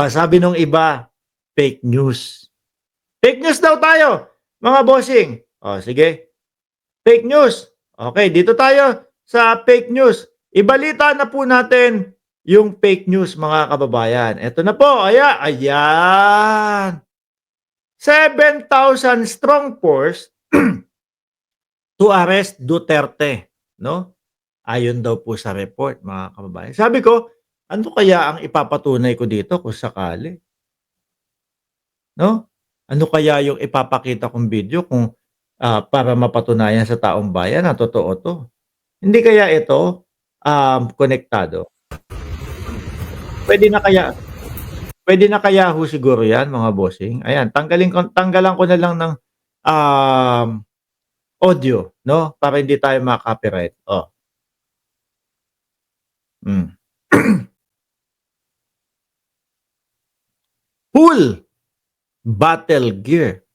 Sabi nung iba, fake news. Fake news daw tayo, mga bossing. Sige, fake news. Okay, dito tayo sa fake news. Ibalita na po natin yung fake news, mga kababayan. Eto na po, ayan. 7,000 strong force to arrest Duterte, no? Ayon daw po sa report, mga kababayan. Sabi ko, ano kaya ang ipapatunay ko dito kung sakali? No? Ano kaya yung ipapakita kong video kung para mapatunayan sa taong bayan na totoo 'to? Hindi kaya ito konektado? Puwede na kaya puwede na kaya ho siguro 'yan, mga bossing? Ayan, tanggalan ko na lang ng um, audio, 'no, para hindi tayo ma-copyright. Hmm. Full battle gear,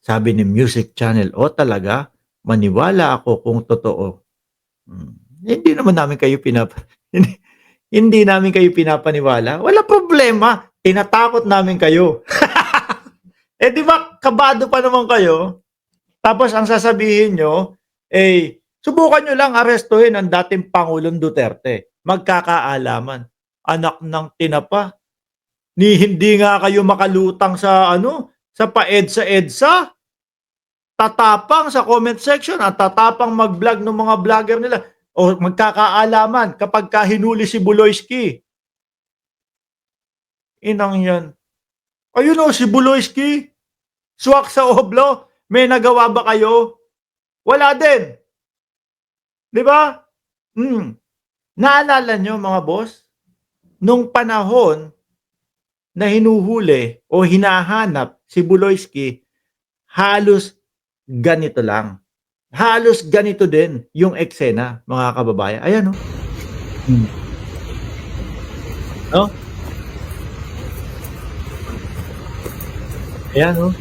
sabi ni Music Channel. Talaga? Maniwala ako kung totoo. Hmm. Hindi naman namin kayo hindi hindi namin kayo pinapaniwala. Walang problema, tinatakot namin kayo. 'Di ba kabado pa naman kayo, tapos ang sasabihin niyo, subukan niyo lang arestuhin ang dating Pangulong Duterte. Magkakaalaman. Anak ng tinapa, hindi nga kayo makalutang sa ano, sa pa-EDSA-EDSA. Tatapang sa comment section at tatapang mag-vlog ng mga vlogger nila. Magkakaalaman kapagka hinuli si Buloyski. Inang yan. Ayun si Buloyski. Swak sa oblo. May nagawa ba kayo? Wala din. 'Di ba? Naalala nyo, mga boss, nung panahon na hinuhuli o hinahanap si Buloyski, halos ganito lang. Halos ganito din yung eksena, mga kababayan. Ayan, No? Ayan,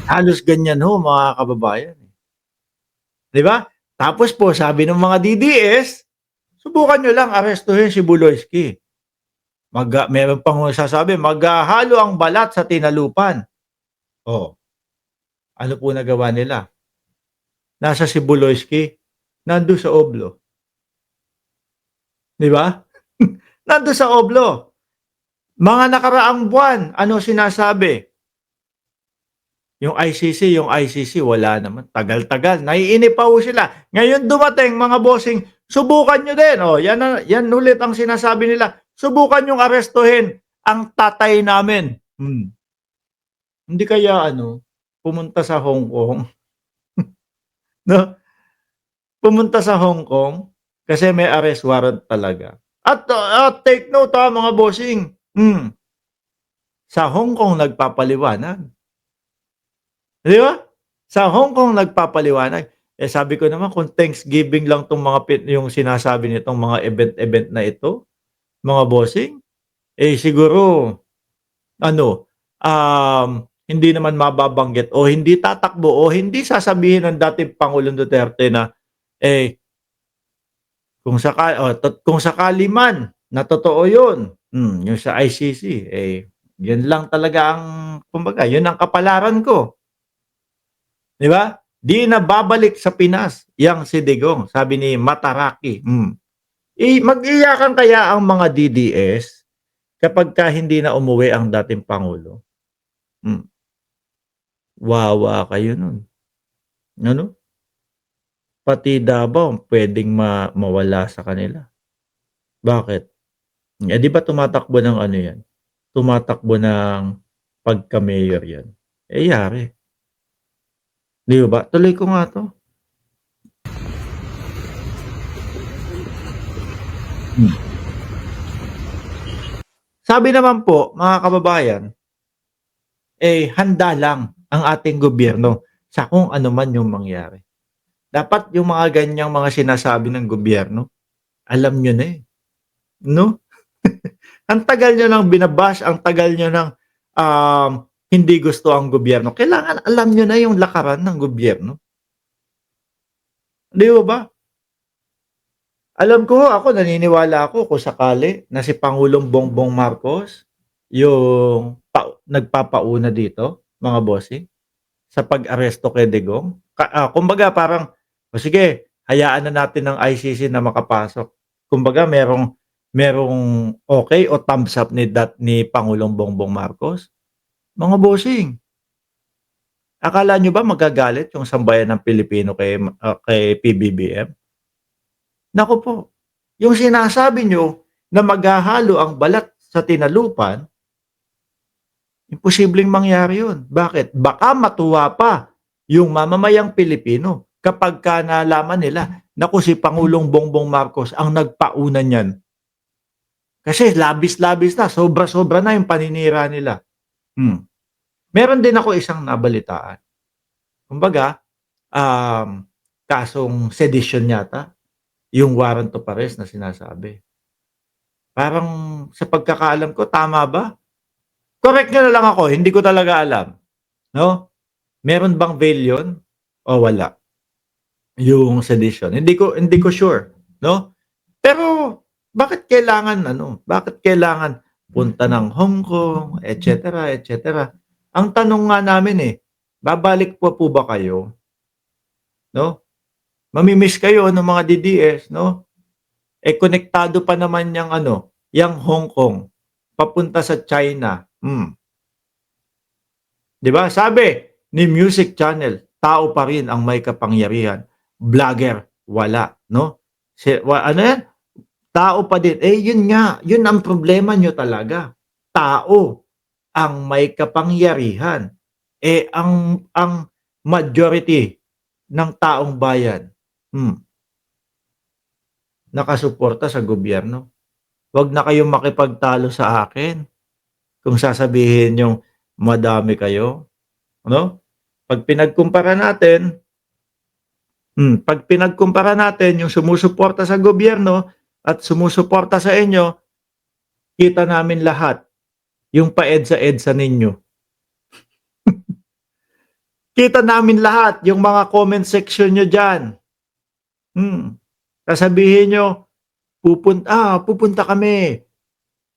halos ganyan mga kababayan. 'Di ba? Tapos po sabi ng mga DDS, subukan nyo lang arestuhin si Buloyski. Meron pang sasabi, maghahalo ang balat sa tinalupan. Ano po nagawa nila? Nasa si Buloyski, nandun sa oblo. 'Di ba? Nandun sa oblo. Mga nakaraang buwan, ano sinasabi? Yung ICC wala naman, tagal-tagal, naiinip pa ho sila. Ngayon dumating, mga bossing, subukan nyo din. Yan ulit ang sinasabi nila. Subukan yung arestuhin ang tatay namin. Hindi kaya pumunta sa Hong Kong, no? Pumunta sa Hong Kong kasi may arrest warrant talaga. At take note mga bossing. Sa Hong Kong nagpapaliwanag. Di ba? Sa Hong Kong nagpapaliwanag. Sabi ko naman kung Thanksgiving lang 'tong yung sinasabi nitong mga event na ito, mga bossing, siguro hindi naman mababanggit o hindi tatakbo o hindi sasabihin ng dating Pangulong Duterte na kung sakali man na totoo 'yun, yung sa ICC, yun lang talaga ang kumbaga, yun ang kapalaran ko. 'Di ba? Di na babalik sa Pinas yang si Digong, sabi ni Mataraki. Mag-iyakan kaya ang mga DDS kapagka hindi na umuwi ang dating Pangulo? Wawa kayo nun. Ano? Pati Davao puwedeng mawala sa kanila. Bakit? Di ba tumatakbo ng ano yan? Tumatakbo ng pagka-mayor yan. Yari. Di ba? Tuloy ko nga 'to. Sabi naman po, mga kababayan, handa lang ang ating gobyerno sa kung ano man yung mangyari. Dapat yung mga ganyang mga sinasabi ng gobyerno, alam nyo na no? Ang tagal nyo nang binabash, ang tagal nyo nang hindi gusto ang gobyerno. Kailangan alam nyo na yung lakaran ng gobyerno. Di ba? Alam ko ako naniniwala ako kung sakali na si Pangulong Bongbong Marcos yung nagpapauna dito, mga bossing, sa pag-aresto kay Digong. Kumbaga parang, "O sige, hayaan na natin ng ICC na makapasok." Kumbaga merong okey o thumbs up ni Pangulong Bongbong Marcos. Mga bossing, akala niyo ba magagalit yung sambayan ng Pilipino kay PBBM? Naku po, yung sinasabi niyo na maghahalo ang balat sa tinalupan, imposibleng mangyari yun. Bakit? Baka matuwa pa yung mamamayang Pilipino kapagka nalaman nila na kung si Pangulong Bongbong Marcos ang nagpauna niyan. Kasi labis-labis na, sobra-sobra na yung paninira nila. Meron din ako isang nabalitaan. Kumbaga, kasong sedition yata, yung warrant of arrest na sinasabi. Parang sa pagkakaalam ko, tama ba? Correct niyo na lang ako, hindi ko talaga alam, 'no? Meron bang bail yun o wala, yung sedition? Hindi ko sure, 'no? Pero bakit kailangan punta ng Hong Kong, et cetera, et cetera. Ang tanong nga namin, babalik pa po ba kayo, 'no? Mami-miss kayo ng mga DDS, 'no? Konektado pa naman yang Hong Kong papunta sa China. 'Di ba? Sabi ni Music Channel, tao pa rin ang may kapangyarihan, vlogger wala, 'no? Ano 'yan, tao pa din. Yun nga, yun ang problema niyo talaga. Tao ang may kapangyarihan. Ang majority ng taong bayan, hmm, nakasuporta sa gobyerno. 'Wag na kayong makipagtalo sa akin kung sasabihin niyong madami kayo, ano? 'Pag pinagkumpara natin 'Pag pinagkumpara natin yung sumusuporta sa gobyerno at sumusuporta sa inyo, kita namin lahat yung paedsa-edsa ninyo. Kita namin lahat yung mga comment section niyo diyan. Sasabihin niyo, pupunta kami.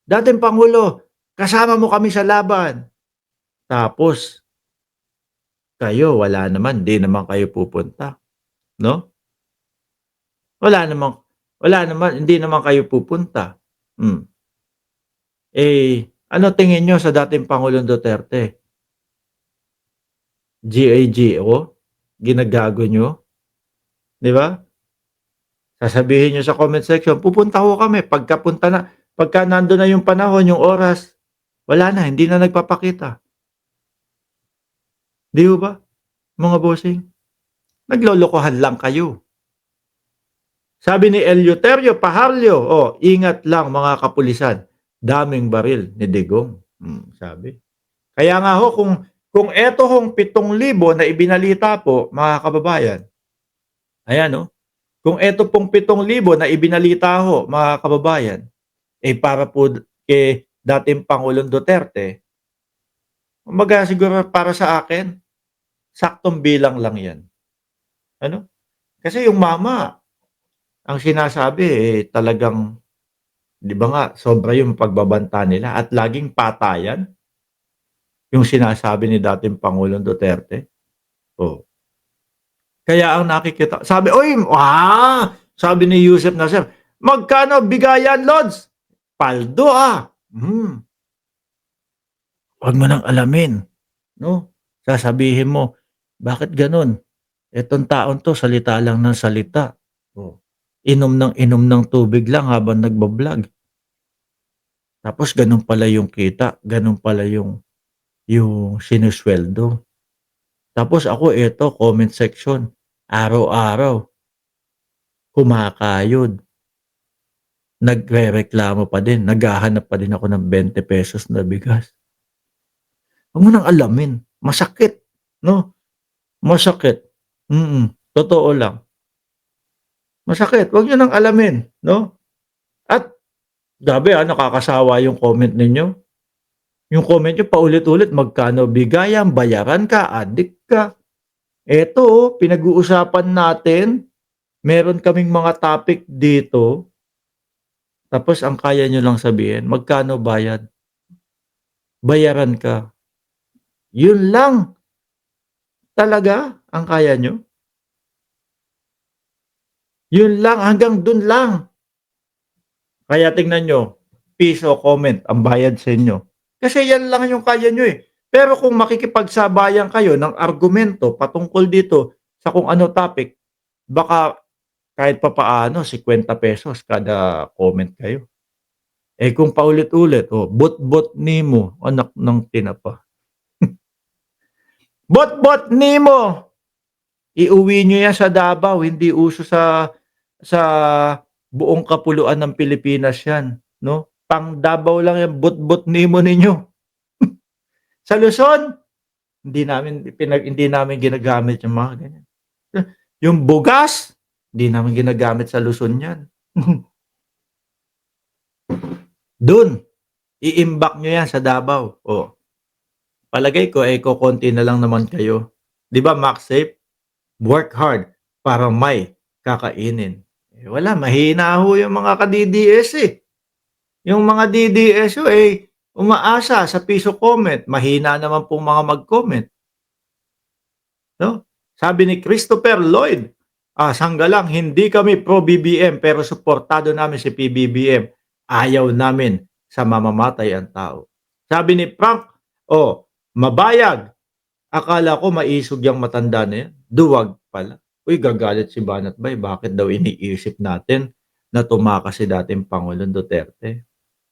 Dating pangulo, kasama mo kami sa laban. Tapos kayo wala naman, 'di naman kayo pupunta, 'no? Wala namang hindi naman kayo pupunta. Hmm. Ano tingin niyo sa dating Pangulong Duterte? GAGO? Ginagago niyo, 'di ba? Sasabihin niyo sa comment section, "Pupunta ho kami." Pagka nandun na yung panahon, yung oras, wala na, hindi na nagpapakita. 'Di ho ba, mga bossing? Naglolokohan lang kayo. Sabi ni Eleuterio Pajarlo, "Ingat lang mga kapulisan, daming baril ni Digong." Sabi. Kaya nga ho kung eto hong 7,000 na ibinalita po mga kababayan, ayan kung eto pong 7,000 na ibinalita ho mga kababayan, para po kay dating Pangulong Duterte, kumbaga siguro para sa akin, saktong bilang lang 'yan. Ano? Kasi yung mama, ang sinasabi, talagang 'di ba nga sobra yung pagbabanta nila at laging patayan yung sinasabi ni dating Pangulong Duterte. Oh. Kaya ang nakikita sabi, sabi ni Yusef Nasser, "Magkano bigayan, Lods?" "Paldo, ah." 'Wag mo nang alamin, 'no? Sasabihin mo, "Bakit gano'n? Etong taong 'to salita lang ng salita, oh, inom ng tubig lang habang nagba-vlog. Tapos gano'n pala yung kita, gano'n pala yung sinusuweldo. Tapos ako eto comment section, araw-araw kumakayod, nagrereklamo pa din, naghahanap pa din ako ng ₱20 na bigas." Wag mo nang alamin, masakit, 'no? Masakit, totoo lang. Masakit, wag niyo nang alamin, 'no? At grabe, nakakasawa yung comment ninyo. Yung comment niyo paulit-ulit, magkano bigayan, bayaran ka, adik ka. Eto, pinag-uusapan natin Meron kaming mga topic dito, tapos ang kaya niyo lang sabihin, "Magkano bayad?" Bayaran ka. Yun lang talaga ang kaya niyo? Yun lang, hanggang dun lang. Kaya tingnan niyo, piso comment ang bayad sa inyo. Kasi yan lang yung kaya niyo, eh. Pero kung makikipagsabayan kayo ng argumento patungkol dito sa kung ano topic, baka kahit papaano ₱50 kada comment kayo. Eh, kung paulit-ulit, oh, "Bot-bot nimo, anak ng tinapa." Bot-bot nimo, iuwi niyo yan sa Davao, hindi uso sa buong kapuluan ng Pilipinas yan, 'no? Pang Davao lang yan, bot-bot nimo ninyo. Sa Luzon, hindi namin ginagamit yung mga ganyan. Yung bugas, hindi namin ginagamit sa Luzon yan. Dun, iimbak niyo yan sa Davao, oh. Palagay ko, eh, kokonti na lang naman kayo. 'Di ba, MaxSafe? Work hard para may kakainin. Eh, wala, mahina ho yung mga ka-DDS, eh. Yung mga DDS ho, eh, umaasa sa piso comment, mahina naman pong mga mag-comment, 'no? Sabi ni Christopher Lloyd, "Sanggalang hindi kami pro BBM pero suportado namin si PBBM. Ayaw namin sa mamamatay ang tao." Sabi ni Frank, "Mabayag, akala ko maisog yang matanda na yan, duwag pala." Uy, gagalit si Banat Bay, bakit daw iniisip natin na tumakas si dating Pangulong Duterte.